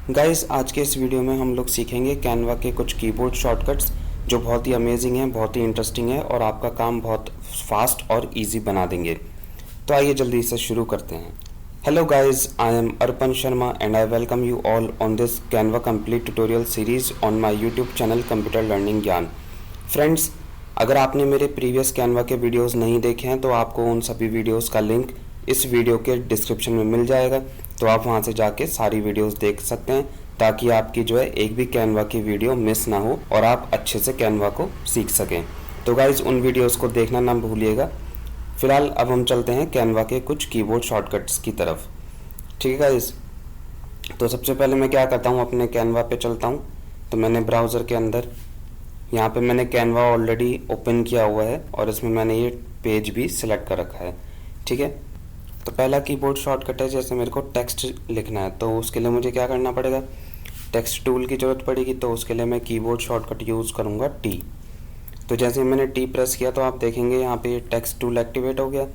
Guys आज के इस वीडियो में हम लोग सीखेंगे कैनवा के कुछ कीबोर्ड शॉर्टकट्स जो बहुत ही अमेजिंग हैं, बहुत ही इंटरेस्टिंग है और आपका काम बहुत फास्ट और इजी बना देंगे। तो आइए जल्दी से शुरू करते हैं। Hello guys, I am Arpan Sharma and I welcome you all on this Canva complete tutorial series on my YouTube channel computer learning ज्ञान। फ्रेंड्स, अगर आपने मेरे प्रीवियस कैनवा के वीडियोस नहीं देखे हैं तो आपको उन सभी वीडियोस का लिंक इस वीडियो के डिस्क्रिप्शन में मिल जाएगा, तो आप वहां से जाके सारी वीडियोस देख सकते हैं ताकि आपकी जो है एक भी कैनवा की वीडियो मिस ना हो और आप अच्छे से कैनवा को सीख सकें। तो गाइज उन वीडियोस को देखना ना भूलिएगा। फिलहाल अब हम चलते हैं कैनवा के कुछ कीबोर्ड शॉर्टकट्स की तरफ। ठीक है गाइज, तो सबसे पहले मैं क्या करता हूँ, अपने कैनवा पे चलता हूँ। तो मैंने ब्राउज़र के अंदर यहाँ पे मैंने कैनवा ऑलरेडी ओपन किया हुआ है और इसमें मैंने ये पेज भी सिलेक्ट कर रखा है। ठीक है, तो पहला कीबोर्ड शॉर्टकट है, जैसे मेरे को टेक्स्ट लिखना है तो उसके लिए मुझे क्या करना पड़ेगा, टेक्स्ट टूल की ज़रूरत पड़ेगी। तो उसके लिए मैं कीबोर्ड शॉर्टकट यूज़ करूँगा टी। तो जैसे मैंने टी प्रेस किया तो आप देखेंगे यहाँ पे टेक्स्ट टूल एक्टिवेट हो गया।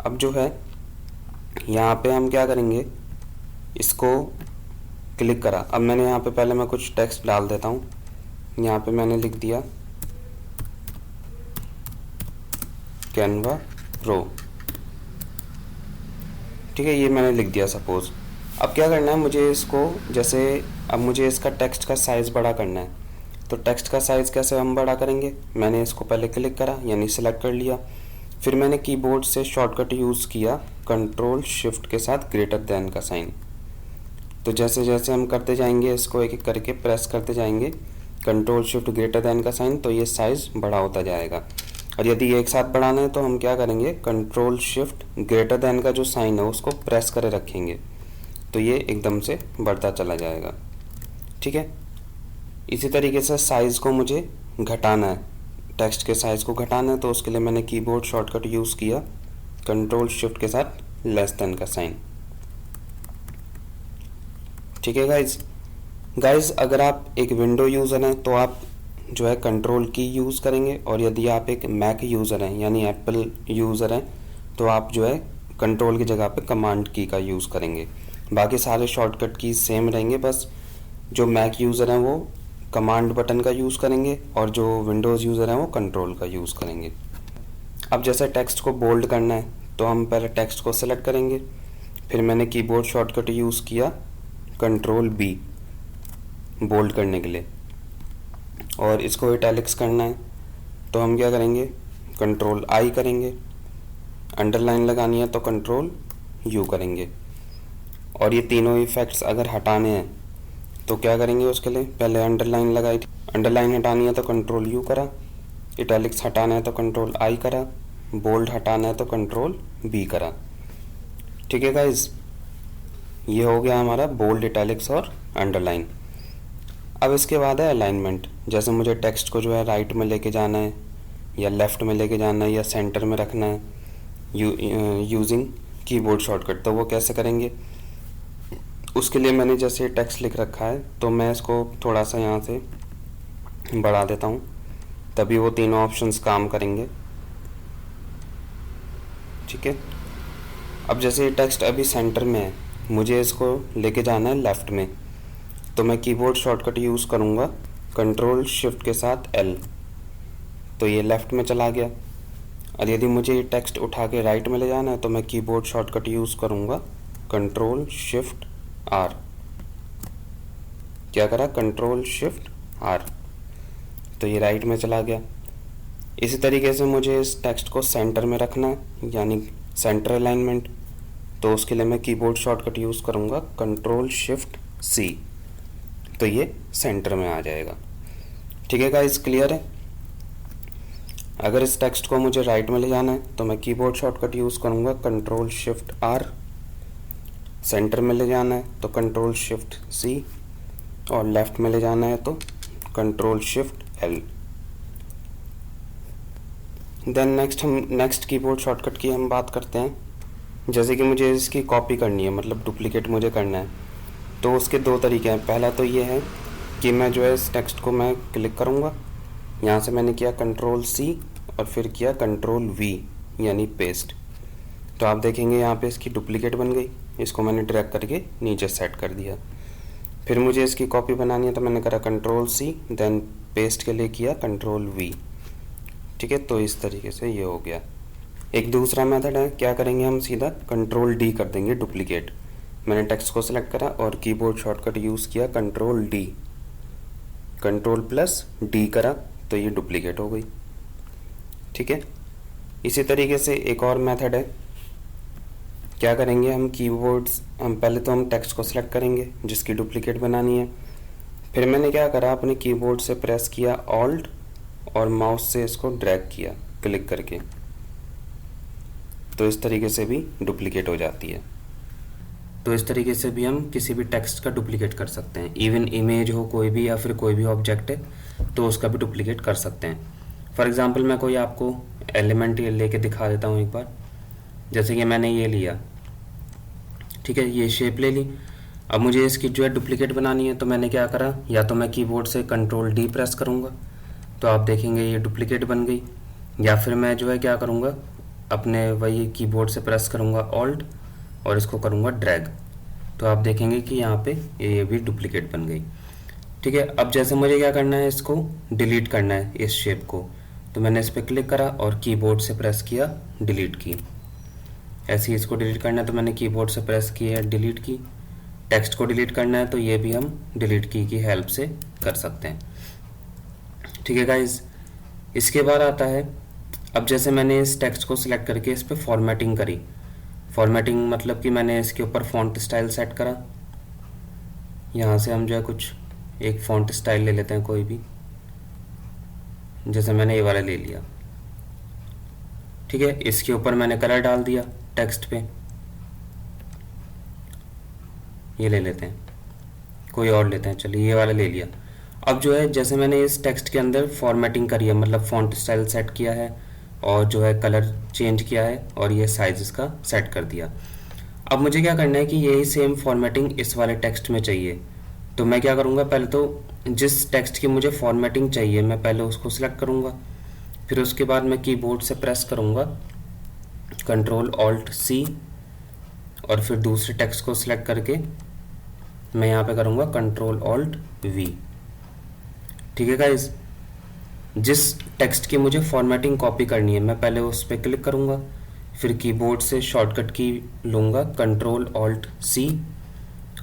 अब जो है यहाँ पे हम क्या करेंगे, इसको क्लिक करा। अब मैंने यहाँ पे पहले मैं कुछ टेक्स्ट डाल देता हूँ। यहाँ पे मैंने लिख दिया कैनवा प्रो। ठीक है, ये मैंने लिख दिया सपोज। अब क्या करना है मुझे इसको, जैसे अब मुझे इसका टेक्स्ट का साइज़ बड़ा करना है। तो टेक्स्ट का साइज़ कैसे हम बड़ा करेंगे, मैंने इसको पहले क्लिक करा यानी सिलेक्ट कर लिया। फिर मैंने कीबोर्ड से शॉर्टकट यूज़ किया कंट्रोल शिफ्ट के साथ ग्रेटर देन का साइन। तो जैसे जैसे हम करते जाएंगे, इसको एक एक करके प्रेस करते जाएंगे कंट्रोल शिफ्ट ग्रेटर देन का साइन, तो ये साइज़ बड़ा होता जाएगा। और यदि एक साथ बढ़ाना है तो हम क्या करेंगे, कंट्रोल शिफ्ट ग्रेटर देन का जो साइन है उसको प्रेस करे रखेंगे, तो ये एकदम से बढ़ता चला जाएगा। ठीक है, इसी तरीके से साइज़ को मुझे घटाना है, टेक्स्ट के साइज़ को घटाना है, तो उसके लिए मैंने कीबोर्ड शॉर्टकट यूज़ किया कंट्रोल शिफ्ट के साथ लेस देन का साइन। ठीक है गाइज अगर आप एक विंडो यूज़र हैं तो आप जो है कंट्रोल की यूज़ करेंगे, और यदि आप एक मैक यूज़र हैं यानी एप्पल यूज़र हैं तो आप जो है कंट्रोल की जगह पे कमांड की का यूज़ करेंगे। बाकी सारे शॉर्टकट की सेम रहेंगे, बस जो मैक यूज़र हैं वो कमांड बटन का यूज़ करेंगे और जो विंडोज़ यूज़र हैं वो कंट्रोल का यूज़ करेंगे। अब जैसे टेक्स्ट को बोल्ड करना है तो हम पहले टेक्स्ट को सेलेक्ट करेंगे। फिर मैंने कीबोर्ड शॉर्टकट यूज़ किया कंट्रोल बी बोल्ड करने के लिए, और इसको इटैलिक्स करना है तो हम क्या करेंगे, कंट्रोल आई करेंगे। अंडरलाइन लगानी है तो कंट्रोल यू करेंगे। और ये तीनों इफेक्ट्स अगर हटाने हैं तो क्या करेंगे, उसके लिए पहले अंडरलाइन लगाई थी, अंडरलाइन हटानी है तो कंट्रोल यू करा, इटैलिक्स हटाना है तो कंट्रोल आई करा, बोल्ड हटाना है तो कंट्रोल बी करा। ठीक है गाइज, ये हो गया हमारा बोल्ड, इटैलिक्स और अंडरलाइन। अब इसके बाद है अलाइनमेंट। जैसे मुझे टेक्स्ट को जो है राइट में लेके जाना है या लेफ़्ट में लेके जाना है या सेंटर में रखना है यूजिंग कीबोर्ड शॉर्टकट, तो वो कैसे करेंगे, उसके लिए मैंने जैसे टेक्स्ट लिख रखा है तो मैं इसको थोड़ा सा यहाँ से बढ़ा देता हूँ, तभी वो तीनों ऑप्शंस काम करेंगे। ठीक है, अब जैसे ये टेक्स्ट अभी सेंटर में है, मुझे इसको लेके जाना है लेफ़्ट में, तो मैं कीबोर्ड शॉर्टकट यूज़ करूँगा कंट्रोल शिफ्ट के साथ एल, तो ये लेफ़्ट में चला गया। और यदि मुझे ये टेक्स्ट उठा के राइट में ले जाना है तो मैं कीबोर्ड शॉर्टकट यूज़ करूँगा कंट्रोल शिफ्ट आर। क्या करा, कंट्रोल शिफ्ट आर, तो ये राइट में चला गया। इसी तरीके से मुझे इस टेक्स्ट को सेंटर में रखना है यानी सेंटर अलाइनमेंट, तो उसके लिए मैं कीबोर्ड शॉर्टकट यूज़ करूँगा कंट्रोल शिफ्ट सी, तो ये सेंटर में आ जाएगा। ठीक है गाइस, क्लियर है। अगर इस टेक्स्ट को मुझे राइट में ले जाना है तो मैं कीबोर्ड शॉर्टकट यूज़ करूँगा कंट्रोल शिफ्ट आर, सेंटर में ले जाना है तो कंट्रोल शिफ्ट सी, और लेफ़्ट में ले जाना है तो control shift L. Then next keyboard shortcut की हम बात करते हैं। जैसे कि मुझे इसकी कॉपी करनी है, मतलब डुप्लीकेट मुझे करना है, तो उसके दो तरीके हैं। पहला तो ये है कि मैं जो है इस टेक्स्ट को मैं क्लिक करूँगा, यहाँ से मैंने किया कंट्रोल सी और फिर किया कंट्रोल वी यानी पेस्ट, तो आप देखेंगे यहाँ पे इसकी डुप्लीकेट बन गई। इसको मैंने ड्रैग करके नीचे सेट कर दिया। फिर मुझे इसकी कॉपी बनानी है तो मैंने करा कंट्रोल सी, देन पेस्ट के लिए किया कंट्रोल वी। ठीक है, तो इस तरीके से ये हो गया। एक दूसरा मेथड है, क्या करेंगे हम सीधा कंट्रोल डी कर देंगे डुप्लीकेट। मैंने टेक्स्ट को सिलेक्ट करा और कीबोर्ड शॉर्टकट यूज़ किया control D, control plus D करा तो ये डुप्लीकेट हो गई। ठीक है, इसी तरीके से एक और मेथड है, क्या करेंगे हम कीबोर्ड्स, हम पहले तो हम टेक्स्ट को सिलेक्ट करेंगे जिसकी डुप्लीकेट बनानी है। फिर मैंने क्या करा, अपने कीबोर्ड से प्रेस किया ऑल्ट और माउस से इसको ड्रैग किया क्लिक करके, तो इस तरीके से भी डुप्लीकेट हो जाती है। तो इस तरीके से भी हम किसी भी टेक्स्ट का डुप्लीकेट कर सकते हैं। इवन इमेज हो कोई भी या फिर कोई भी ऑब्जेक्ट है तो उसका भी डुप्लीकेट कर सकते हैं। फॉर एग्जांपल मैं कोई आपको एलिमेंट ये लेके दिखा देता हूँ एक बार। जैसे कि मैंने ये लिया, ठीक है, ये शेप ले ली। अब मुझे इसकी जो है डुप्लीकेट बनानी है तो मैंने क्या करा, या तो मैं कीबोर्ड से कंट्रोल डी प्रेस करूँगा तो आप देखेंगे ये डुप्लीकेट बन गई, या फिर मैं जो है क्या करूँगा, अपने वही कीबोर्ड से प्रेस करूँगा ऑल्ट और इसको करूँगा ड्रैग, तो आप देखेंगे कि यहाँ पे ये भी डुप्लीकेट बन गई। ठीक है, अब जैसे मुझे क्या करना है, इसको डिलीट करना है इस शेप को, तो मैंने इस पर क्लिक करा और कीबोर्ड से प्रेस किया डिलीट की। ऐसे ही इसको डिलीट करना है तो मैंने कीबोर्ड से प्रेस किया डिलीट की। टेक्स्ट को डिलीट करना है तो ये भी हम डिलीट की हेल्प से कर सकते हैं। ठीक है गाइज, इसके बाद आता है, अब जैसे मैंने इस टेक्स्ट को सिलेक्ट करके इस पर फॉर्मेटिंग करी। फॉर्मेटिंग मतलब कि मैंने इसके ऊपर फॉन्ट स्टाइल सेट करा। यहाँ से हम जो है कुछ एक फॉन्ट स्टाइल ले लेते हैं कोई भी, जैसे मैंने ये वाला ले लिया। ठीक है, इसके ऊपर मैंने कलर डाल दिया टेक्स्ट पे, ये ले लेते हैं, कोई और लेते हैं, चलिए ये वाला ले लिया। अब जो है जैसे मैंने इस टेक्स्ट के अंदर फॉर्मेटिंग करी है, मतलब फॉन्ट स्टाइल सेट किया है और जो है कलर चेंज किया है और ये साइज इसका सेट कर दिया। अब मुझे क्या करना है कि यही सेम फॉर्मेटिंग इस वाले टेक्स्ट में चाहिए। तो मैं क्या करूँगा, पहले तो जिस टेक्स्ट की मुझे फॉर्मेटिंग चाहिए मैं पहले उसको सिलेक्ट करूँगा, फिर उसके बाद मैं कीबोर्ड से प्रेस करूँगा कंट्रोल ऑल्ट सी और फिर दूसरे टेक्स्ट को सिलेक्ट करके मैं यहाँ पे करूँगा कंट्रोल ऑल्ट वी। ठीक है गाइज, जिस टेक्स्ट की मुझे फॉर्मेटिंग कॉपी करनी है मैं पहले उस पर क्लिक करूँगा, फिर कीबोर्ड से शॉर्टकट की लूँगा कंट्रोल ऑल्ट सी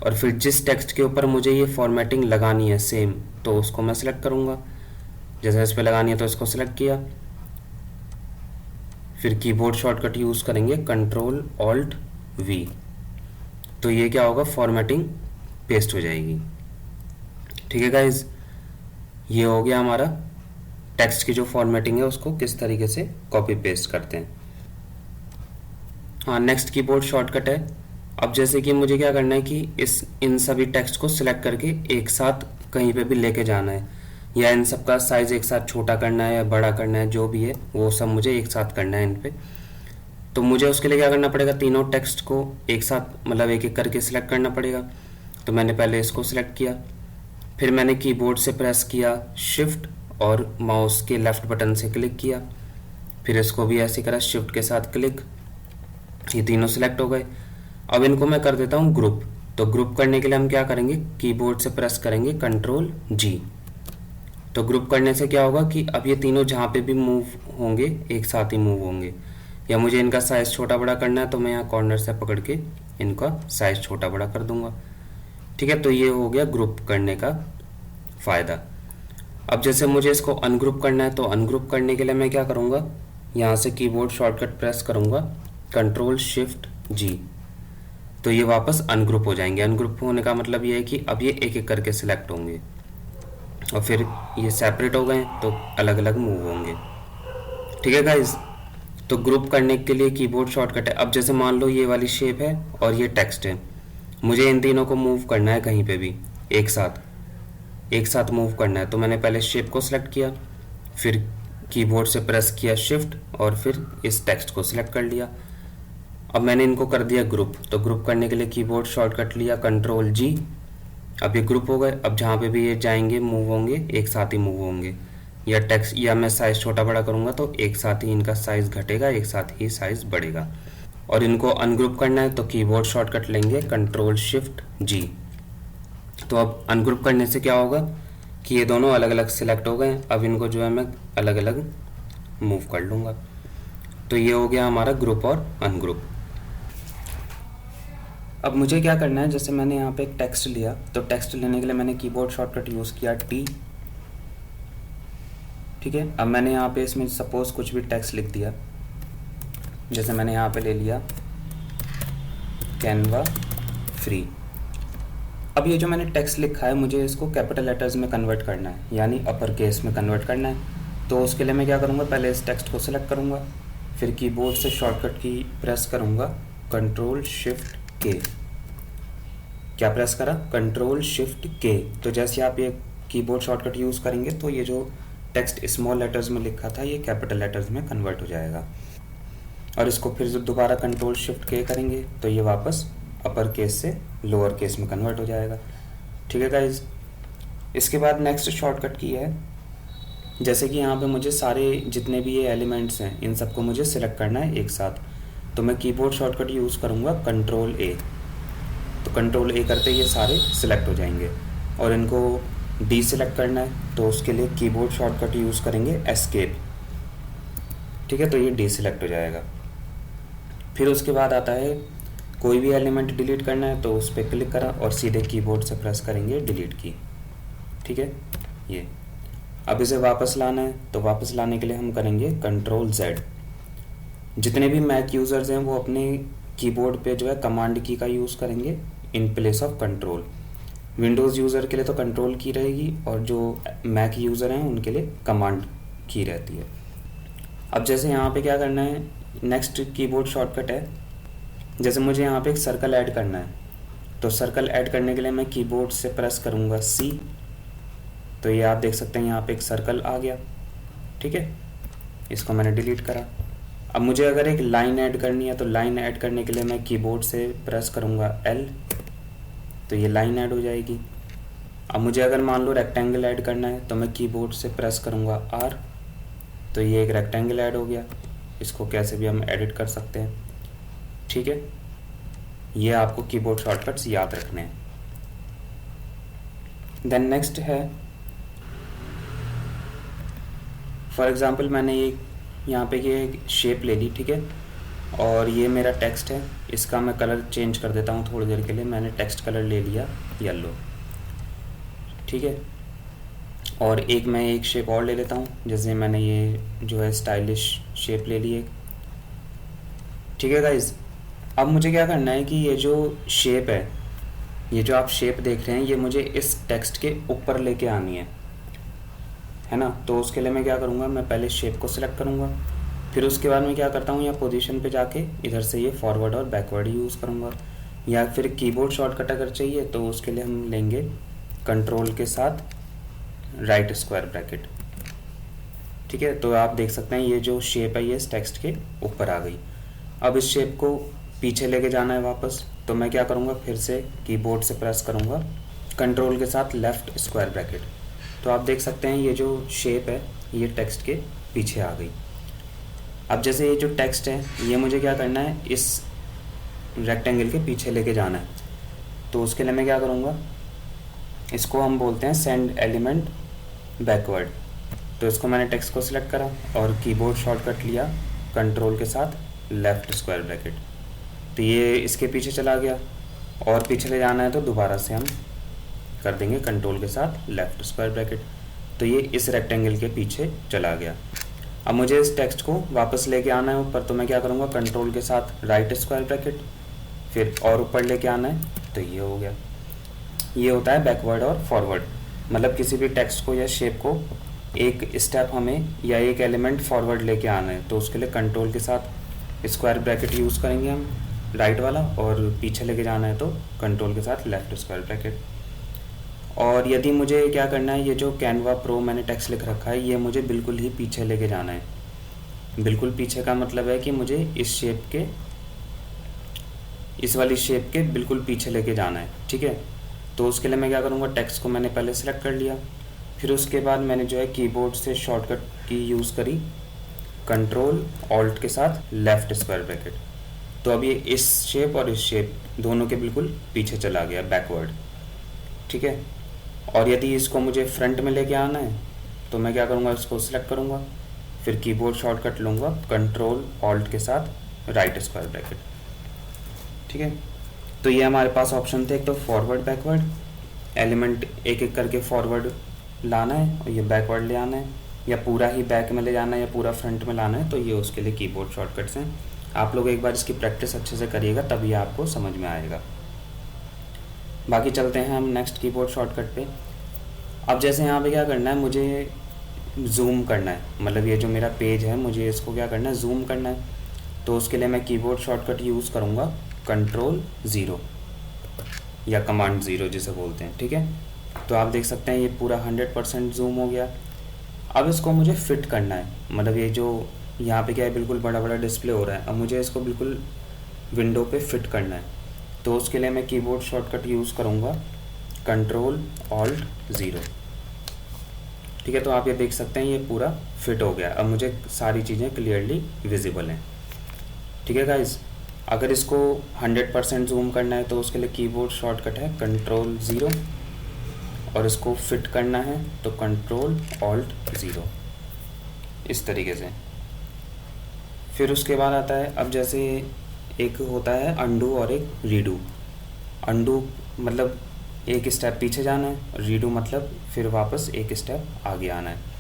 और फिर जिस टेक्स्ट के ऊपर मुझे ये फॉर्मेटिंग लगानी है सेम तो उसको मैं सिलेक्ट करूँगा। जैसे इस पर लगानी है तो इसको सिलेक्ट किया, फिर कीबोर्ड शॉर्टकट यूज़ करेंगे कंट्रोल ऑल्ट वी, तो ये क्या होगा, फॉर्मेटिंग पेस्ट हो जाएगी। ठीक है गाइज, ये हो गया हमारा टेक्स्ट की जो फॉर्मेटिंग है उसको किस तरीके से कॉपी पेस्ट करते हैं। हाँ, नेक्स्ट कीबोर्ड शॉर्टकट है। अब जैसे कि मुझे क्या करना है कि इन सभी टेक्स्ट को सिलेक्ट करके एक साथ कहीं पे भी लेके जाना है, या इन सब का साइज एक साथ छोटा करना है या बड़ा करना है, जो भी है वो सब मुझे एक साथ करना है इन पे। तो मुझे उसके लिए क्या करना पड़ेगा, तीनों टेक्स्ट को एक साथ मतलब एक एक करके सिलेक्ट करना पड़ेगा। तो मैंने पहले इसको सिलेक्ट किया, फिर मैंने कीबोर्ड से प्रेस किया शिफ्ट और माउस के लेफ्ट बटन से क्लिक किया, फिर इसको भी ऐसे करा शिफ्ट के साथ क्लिक, ये तीनों सिलेक्ट हो गए। अब इनको मैं कर देता हूँ ग्रुप। तो ग्रुप करने के लिए हम क्या करेंगे, कीबोर्ड से प्रेस करेंगे कंट्रोल जी। तो ग्रुप करने से क्या होगा कि अब ये तीनों जहाँ पे भी मूव होंगे एक साथ ही मूव होंगे, या मुझे इनका साइज़ छोटा बड़ा करना है तो मैं यहाँ कॉर्नर से पकड़ के इनका साइज़ छोटा बड़ा कर दूंगा। ठीक है, तो ये हो गया ग्रुप करने का फ़ायदा। अब जैसे मुझे इसको अनग्रुप करना है तो अनग्रुप करने के लिए मैं क्या करूँगा, यहाँ से कीबोर्ड शॉर्टकट प्रेस करूँगा कंट्रोल शिफ्ट जी, तो ये वापस अनग्रुप हो जाएंगे। अनग्रुप होने का मतलब ये है कि अब ये एक एक करके सिलेक्ट होंगे और फिर ये सेपरेट हो गए तो अलग अलग मूव होंगे। ठीक है गाइज, तो ग्रुप करने के लिए कीबोर्ड शॉर्टकट है। अब जैसे मान लो ये वाली शेप है और ये टेक्स्ट है, मुझे इन तीनों को मूव करना है कहीं पे भी एक साथ मूव करना है। तो मैंने पहले शेप को सिलेक्ट किया, फिर कीबोर्ड से प्रेस किया शिफ्ट और फिर इस टेक्स्ट को सिलेक्ट कर लिया। अब मैंने इनको कर दिया ग्रुप। तो ग्रुप करने के लिए कीबोर्ड शॉर्टकट लिया कंट्रोल जी, अब ये ग्रुप हो गए। अब जहाँ पे भी ये जाएंगे मूव होंगे एक साथ ही मूव होंगे, या टेक्स्ट या मैं साइज़ छोटा बड़ा करूँगा तो एक साथ ही इनका साइज़ घटेगा, एक साथ ही साइज़ बढ़ेगा। और इनको अनग्रुप करना है तो कीबोर्ड शॉर्टकट लेंगे कंट्रोल शिफ्ट जी। तो अब अनग्रुप करने से क्या होगा कि ये दोनों अलग अलग सिलेक्ट हो गए। अब इनको जो है मैं अलग अलग मूव कर लूँगा। तो ये हो गया हमारा ग्रुप और अनग्रुप। अब मुझे क्या करना है, जैसे मैंने यहाँ पे एक टेक्स्ट लिया, तो टेक्स्ट लेने के लिए मैंने कीबोर्ड शॉर्टकट यूज़ किया T। ठीक है, अब मैंने यहाँ पे इसमें सपोज कुछ भी टेक्स्ट लिख दिया, जैसे मैंने यहाँ पे ले लिया कैनवा फ्री। अब ये जो मैंने टेक्स्ट लिखा है मुझे इसको कैपिटल लेटर्स में कन्वर्ट करना है, यानी अपर केस में कन्वर्ट करना है। तो उसके लिए मैं क्या करूँगा, पहले इस टेक्स्ट को सिलेक्ट करूँगा, फिर कीबोर्ड से शॉर्टकट की प्रेस करूँगा कंट्रोल शिफ्ट के। क्या प्रेस करा, कंट्रोल शिफ्ट के। तो जैसे आप ये कीबोर्ड शॉर्टकट यूज़ करेंगे तो ये जो टेक्स्ट स्मॉल लेटर्स में लिखा था ये कैपिटल लेटर्स में कन्वर्ट हो जाएगा। और इसको फिर दोबारा कंट्रोल शिफ्ट के करेंगे तो ये वापस अपर केस से लोअर केस में कन्वर्ट हो जाएगा। ठीक है गाइज, इसके बाद नेक्स्ट शॉर्टकट की है, जैसे कि यहाँ पे मुझे सारे जितने भी ये एलिमेंट्स हैं इन सबको मुझे सिलेक्ट करना है एक साथ। तो मैं कीबोर्ड शॉर्टकट यूज़ करूँगा कंट्रोल ए। तो कंट्रोल ए करते ये सारे सिलेक्ट हो जाएंगे। और इनको डी सिलेक्ट करना है तो उसके लिए कीबोर्ड शॉर्टकट यूज़ करेंगे एस्केप। ठीक है, तो ये डी सिलेक्ट हो जाएगा। फिर उसके बाद आता है कोई भी एलिमेंट डिलीट करना है तो उस पर क्लिक करा और सीधे कीबोर्ड से प्रेस करेंगे डिलीट की। ठीक है, ये अब इसे वापस लाना है तो वापस लाने के लिए हम करेंगे कंट्रोल जेड। जितने भी मैक यूज़र्स हैं वो अपने कीबोर्ड पे जो है कमांड की का यूज़ करेंगे in place of control. Windows user के लिए तो कंट्रोल की रहेगी और जो मैक यूज़र हैं उनके लिए कमांड की रहती है। अब जैसे यहाँ पे क्या करना है, नेक्स्ट कीबोर्ड शॉर्टकट है, जैसे मुझे यहाँ पे एक सर्कल ऐड करना है तो सर्कल ऐड करने के लिए मैं कीबोर्ड से प्रेस करूँगा C। तो ये आप देख सकते हैं यहाँ पे एक सर्कल आ गया। ठीक है, इसको मैंने डिलीट करा। अब मुझे अगर एक लाइन ऐड करनी है तो लाइन ऐड करने के लिए मैं कीबोर्ड से प्रेस करूँगा L, तो ये लाइन ऐड हो जाएगी। अब मुझे अगर मान लो रेक्टेंगल ऐड करना है तो मैं कीबोर्ड से प्रेस करूँगा R, तो ये एक रेक्टेंगल ऐड हो गया। इसको कैसे भी हम एडिट कर सकते हैं। ठीक है, ये आपको कीबोर्ड शॉर्टकट्स याद रखने हैं। देन नेक्स्ट है, फॉर एग्जांपल मैंने ये यहाँ पे ये शेप ले ली। ठीक है, और ये मेरा टेक्स्ट है, इसका मैं कलर चेंज कर देता हूँ थोड़ी देर के लिए। मैंने टेक्स्ट कलर ले लिया येलो। ठीक है, और मैं एक शेप और ले लेता हूँ, जैसे मैंने ये जो है स्टाइलिश शेप ले ली एक। ठीक है गाइज, अब मुझे क्या करना है कि ये जो शेप है, ये जो आप शेप देख रहे हैं, ये मुझे इस टेक्स्ट के ऊपर लेके आनी है ना। तो उसके लिए मैं क्या करूँगा, मैं पहले शेप को सिलेक्ट करूँगा, फिर उसके बाद मैं क्या करता हूँ, यहाँ पोजीशन पे जाके इधर से ये फॉरवर्ड और बैकवर्ड यूज़ करूँगा। या फिर कीबोर्ड शॉर्टकट अगर चाहिए तो उसके लिए हम लेंगे कंट्रोल के साथ राइट स्क्वायर ब्रैकेट। ठीक है, तो आप देख सकते हैं ये जो शेप है ये इस टेक्स्ट के ऊपर आ गई। अब इस शेप को पीछे लेके जाना है वापस, तो मैं क्या करूँगा, फिर से कीबोर्ड से प्रेस करूँगा कंट्रोल के साथ लेफ़्ट स्क्वायर ब्रैकेट। तो आप देख सकते हैं ये जो शेप है ये टेक्स्ट के पीछे आ गई। अब जैसे ये जो टेक्स्ट है ये मुझे क्या करना है, इस रेक्टेंगल के पीछे लेके जाना है। तो उसके लिए मैं क्या करूँगा, इसको हम बोलते हैं सेंड एलिमेंट बैकवर्ड। तो इसको मैंने टेक्स्ट को सिलेक्ट करा और कीबोर्ड शॉर्टकट लिया कंट्रोल के साथ लेफ़्ट स्क्वायर ब्रैकेट। तो ये इसके पीछे चला गया, और पीछे ले जाना है तो दोबारा से हम कर देंगे कंट्रोल के साथ लेफ़्ट स्क्वायर ब्रैकेट। तो ये इस रेक्टेंगल के पीछे चला गया। अब मुझे इस टेक्स्ट को वापस लेके आना है ऊपर, तो मैं क्या करूँगा, कंट्रोल के साथ राइट स्क्वायर ब्रैकेट, फिर और ऊपर लेके आना है, तो ये हो गया। ये होता है बैकवर्ड और फॉरवर्ड, मतलब किसी भी टेक्स्ट को या शेप को एक स्टेप हमें या एक एलिमेंट फॉरवर्ड लेके आना है तो उसके लिए कंट्रोल के साथ स्क्वायर ब्रैकेट यूज़ करेंगे हम राइट वाला, और पीछे लेके जाना है तो कंट्रोल के साथ लेफ़्ट स्क्वायर ब्रैकेट। और यदि मुझे क्या करना है, ये जो कैनवा प्रो मैंने टेक्स्ट लिख रखा है ये मुझे बिल्कुल ही पीछे लेके जाना है। बिल्कुल पीछे का मतलब है कि मुझे इस शेप के, इस वाली शेप के बिल्कुल पीछे लेके जाना है। ठीक है, तो उसके लिए मैं क्या करूँगा, टेक्स्ट को मैंने पहले सेलेक्ट कर लिया, फिर उसके बाद मैंने जो है कीबोर्ड से शॉर्टकट की यूज़ करी कंट्रोल ऑल्ट के साथ लेफ़्ट स्क्वायर ब्रैकेट। तो अब ये इस शेप और इस शेप दोनों के बिल्कुल पीछे चला गया बैकवर्ड। ठीक है। और यदि इसको मुझे फ्रंट में लेके आना है तो मैं क्या करूँगा, इसको सिलेक्ट करूँगा, फिर कीबोर्ड शॉर्टकट लूँगा कंट्रोल ऑल्ट के साथ राइट स्क्वायर ब्रैकेट। ठीक है, तो ये हमारे पास ऑप्शन थे, एक तो फॉरवर्ड बैकवर्ड, एलिमेंट एक एक करके फॉरवर्ड लाना है और ये बैकवर्ड ले आना है, या पूरा ही बैक में ले जाना है या पूरा फ्रंट में लाना है, तो ये उसके लिए कीबोर्ड शॉर्टकट्स हैं। आप लोग एक बार इसकी प्रैक्टिस अच्छे से करिएगा तभी आपको समझ में आएगा। बाकी चलते हैं हम नेक्स्ट कीबोर्ड शॉर्टकट पे। अब जैसे यहाँ पे क्या करना है, मुझे जूम करना है, मतलब ये जो मेरा पेज है मुझे इसको क्या करना है, जूम करना है। तो उसके लिए मैं कीबोर्ड शॉर्टकट यूज़ करूँगा कंट्रोल 0 या कमांड 0 जिसे बोलते हैं। ठीक है, तो आप देख सकते हैं ये पूरा 100% जूम हो गया। अब इसको मुझे फिट करना है, मतलब ये जो यहाँ पे क्या है बिल्कुल बड़ा बड़ा डिस्प्ले हो रहा है, अब मुझे इसको बिल्कुल विंडो पे फिट करना है। तो उसके लिए मैं कीबोर्ड शॉर्टकट यूज़ करूँगा कंट्रोल ऑल्ट 0। ठीक है, तो आप ये देख सकते हैं ये पूरा फिट हो गया, अब मुझे सारी चीज़ें क्लियरली विजिबल हैं। ठीक है गाइज, अगर इसको 100% जूम करना है तो उसके लिए कीबोर्ड शॉर्टकट है कंट्रोल 0, और इसको फिट करना है तो कंट्रोल ऑल्ट 0, इस तरीके से। फिर उसके बाद आता है, अब जैसे एक होता है अंडू और एक रीडू। अंडू मतलब एक स्टेप पीछे जाना है, रीडू मतलब फिर वापस एक स्टेप आगे आना है।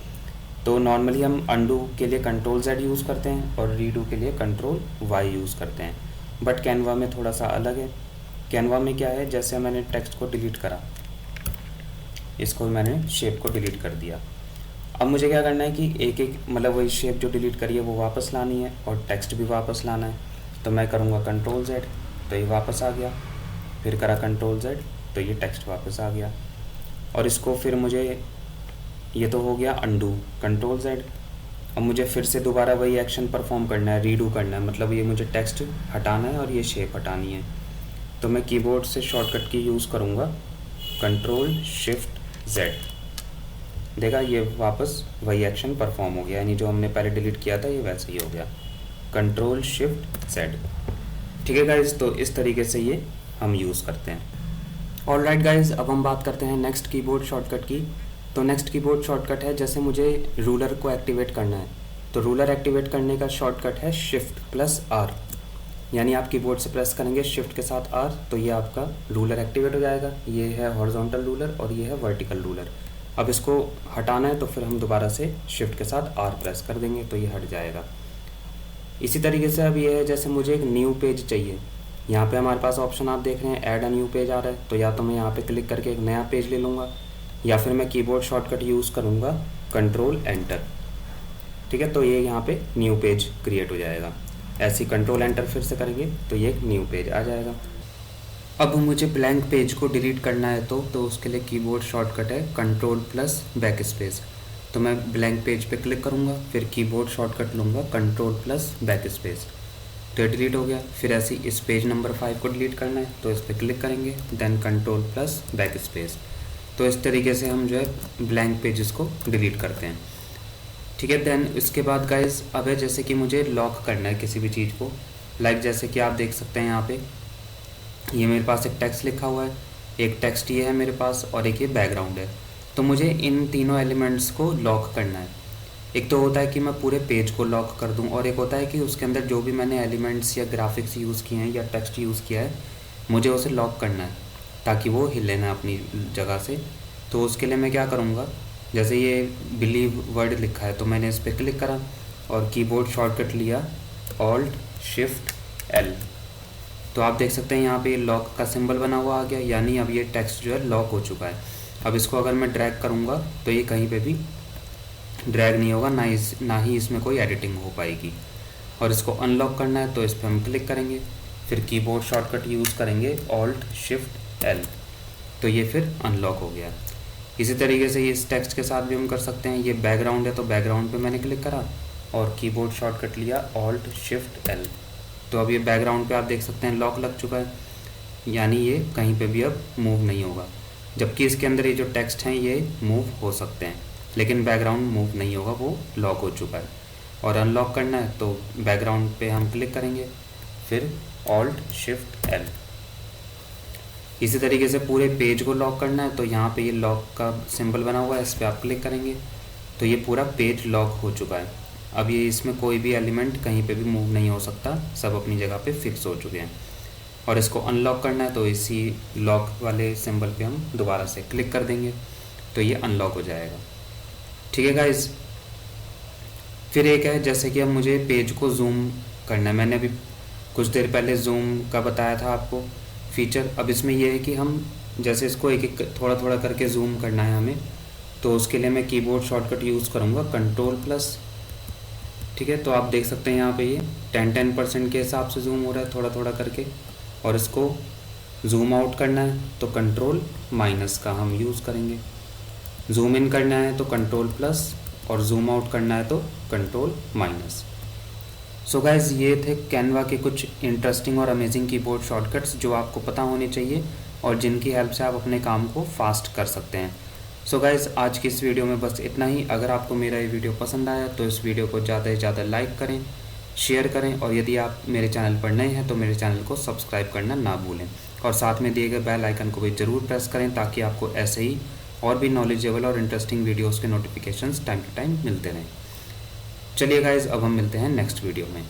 तो नॉर्मली हम अंडू के लिए कंट्रोल Z यूज़ करते हैं और रीडू के लिए कंट्रोल Y यूज़ करते हैं, बट कैनवा में थोड़ा सा अलग है। कैनवा में क्या है, जैसे मैंने टेक्स्ट को डिलीट करा, इसको मैंने शेप को डिलीट कर दिया, अब मुझे क्या करना है कि एक एक मतलब वही शेप जो डिलीट करी है वो वापस लानी है और टेक्स्ट भी वापस लाना है। तो मैं करूँगा कंट्रोल Z, तो ये वापस आ गया, फिर करा कंट्रोल Z, तो ये टेक्स्ट वापस आ गया। और इसको फिर मुझे, ये तो हो गया अंडू कंट्रोल Z। अब मुझे फिर से दोबारा वही एक्शन परफॉर्म करना है, रीडू करना है, मतलब ये मुझे टेक्स्ट हटाना है और ये शेप हटानी है। तो मैं कीबोर्ड से शॉर्टकट की यूज़ करूँगा कंट्रोल शिफ्ट Z। देखा, ये वापस वही एक्शन परफॉर्म हो गया, यानी जो हमने पहले डिलीट किया था ये वैसे ही हो गया, कंट्रोल शिफ्ट Z। ठीक है गाइज, तो इस तरीके से ये हम यूज़ करते हैं। ऑलराइट गाइज, अब हम बात करते हैं नेक्स्ट कीबोर्ड शॉर्टकट की। तो नेक्स्ट कीबोर्ड शॉर्टकट है, जैसे मुझे रूलर को एक्टिवेट करना है तो रूलर एक्टिवेट करने का शॉर्टकट है Shift+R, यानी आप कीबोर्ड से प्रेस करेंगे शिफ्ट के साथ R, तो ये आपका रूलर एक्टिवेट हो जाएगा। ये है हॉरिजॉन्टल रूलर और ये है वर्टिकल रूलर। अब इसको हटाना है तो फिर हम दोबारा से शिफ्ट के साथ R प्रेस कर देंगे तो ये हट जाएगा। इसी तरीके से अब ये है, जैसे मुझे एक न्यू पेज चाहिए, यहाँ पे हमारे पास ऑप्शन आप देख रहे हैं ऐड अ न्यू पेज आ रहा है, तो या तो मैं यहाँ पे क्लिक करके एक नया पेज ले लूँगा या फिर मैं कीबोर्ड शॉर्टकट यूज़ करूँगा कंट्रोल एंटर। ठीक है, तो ये यहाँ पे न्यू पेज क्रिएट हो जाएगा। ऐसे ही कंट्रोल एंटर फिर से करेंगे तो ये एक न्यू पेज आ जाएगा। अब मुझे ब्लैंक पेज को डिलीट करना है तो उसके लिए कीबोर्ड शॉर्टकट है कंट्रोल+बैक-स्पेस। तो मैं ब्लैंक पेज पे क्लिक करूँगा, फिर कीबोर्ड शॉर्टकट लूँगा कंट्रोल+बैक-स्पेस, तो ये डिलीट हो गया। फिर ऐसे इस पेज नंबर 5 को डिलीट करना है तो इस पर क्लिक करेंगे, देन कंट्रोल+बैक-स्पेस। तो इस तरीके से हम जो है ब्लैंक पेजेस को डिलीट करते हैं। ठीक है, देन इसके बाद गाइज अब है जैसे कि मुझे लॉक करना है किसी भी चीज़ को, लाइक जैसे कि आप देख सकते हैं यहाँ पे ये मेरे पास एक टेक्स्ट लिखा हुआ है, एक टेक्स्ट ये है मेरे पास और एक ये बैकग्राउंड है। तो मुझे इन तीनों एलिमेंट्स को लॉक करना है। एक तो होता है कि मैं पूरे पेज को लॉक कर दूं, और एक होता है कि उसके अंदर जो भी मैंने एलिमेंट्स या ग्राफिक्स यूज़ किए हैं या टेक्स्ट यूज़ किया है मुझे उसे लॉक करना है ताकि वो हिले ना अपनी जगह से। तो उसके लिए मैं क्या करूँगा, जैसे ये बिलीव वर्ड लिखा है तो मैंने इस पर क्लिक करा और कीबोर्ड शॉर्टकट लिया Alt+L। तो आप देख सकते हैं यहाँ पे लॉक का सिंबल बना हुआ आ गया, यानी अब ये टेक्स्ट जो है लॉक हो चुका है। अब इसको अगर मैं ड्रैग करूँगा तो ये कहीं पे भी ड्रैग नहीं होगा, ना ही इसमें कोई एडिटिंग हो पाएगी। और इसको अनलॉक करना है तो इस पर हम क्लिक करेंगे, फिर कीबोर्ड शॉर्टकट यूज़ करेंगे Alt+Shift+L, तो ये फिर अनलॉक हो गया। इसी तरीके से ये इस टेक्स्ट के साथ भी हम कर सकते हैं। ये बैकग्राउंड है तो बैकग्राउंड पे मैंने क्लिक करा और कीबोर्ड शॉर्टकट लिया Alt+Shift+L, तो अब ये बैकग्राउंड पे आप देख सकते हैं लॉक लग चुका है, यानी ये कहीं पे भी अब मूव नहीं होगा। जबकि इसके अंदर ये जो टेक्स्ट हैं ये मूव हो सकते हैं, लेकिन बैकग्राउंड मूव नहीं होगा, वो लॉक हो चुका है। और अनलॉक करना है तो बैकग्राउंड पे हम क्लिक करेंगे, फिर Alt+Shift+L। इसी तरीके से पूरे पेज को लॉक करना है, तो यहाँ पे ये लॉक का सिंबल बना हुआ है, इस पर आप क्लिक करेंगे तो ये पूरा पेज लॉक हो चुका है। अब ये इसमें कोई भी एलिमेंट कहीं पे भी मूव नहीं हो सकता, सब अपनी जगह पे फिक्स हो चुके हैं। और इसको अनलॉक करना है तो इसी लॉक वाले सिंबल पे हम दोबारा से क्लिक कर देंगे तो ये अनलॉक हो जाएगा। ठीक है गाइज। फिर एक है जैसे कि अब मुझे पेज को जूम करना है, मैंने अभी कुछ देर पहले जूम का बताया था आपको फीचर। अब इसमें यह है कि हम जैसे इसको एक एक थोड़ा थोड़ा करके जूम करना है हमें, तो उसके लिए मैं कीबोर्ड शॉर्टकट यूज़ करूँगा कंट्रोल+। ठीक है, तो आप देख सकते हैं यहाँ पे ये 10% के हिसाब से जूम हो रहा है थोड़ा थोड़ा करके। और इसको जूम आउट करना है तो कंट्रोल- का हम यूज़ करेंगे। जूम इन करना है तो कंट्रोल+ और जूम आउट करना है तो कंट्रोल-। सो गाइज, ये थे कैनवा के कुछ इंटरेस्टिंग और अमेजिंग कीबोर्ड शॉर्टकट्स जो आपको पता होने चाहिए और जिनकी हेल्प से आप अपने काम को फास्ट कर सकते हैं। सो गाइज, आज की इस वीडियो में बस इतना ही। अगर आपको मेरा ये वीडियो पसंद आया तो इस वीडियो को ज़्यादा से ज़्यादा लाइक करें, शेयर करें, और यदि आप मेरे चैनल पर नए हैं तो मेरे चैनल को सब्सक्राइब करना ना भूलें। और साथ में दिए गए बेल आइकन को भी ज़रूर प्रेस करें ताकि आपको ऐसे ही और भी नॉलेजेबल और इंटरेस्टिंग वीडियोज़ के नोटिफिकेशंस टाइम टू टाइम मिलते रहें। चलिए गाइज, अब हम मिलते हैं नेक्स्ट वीडियो में।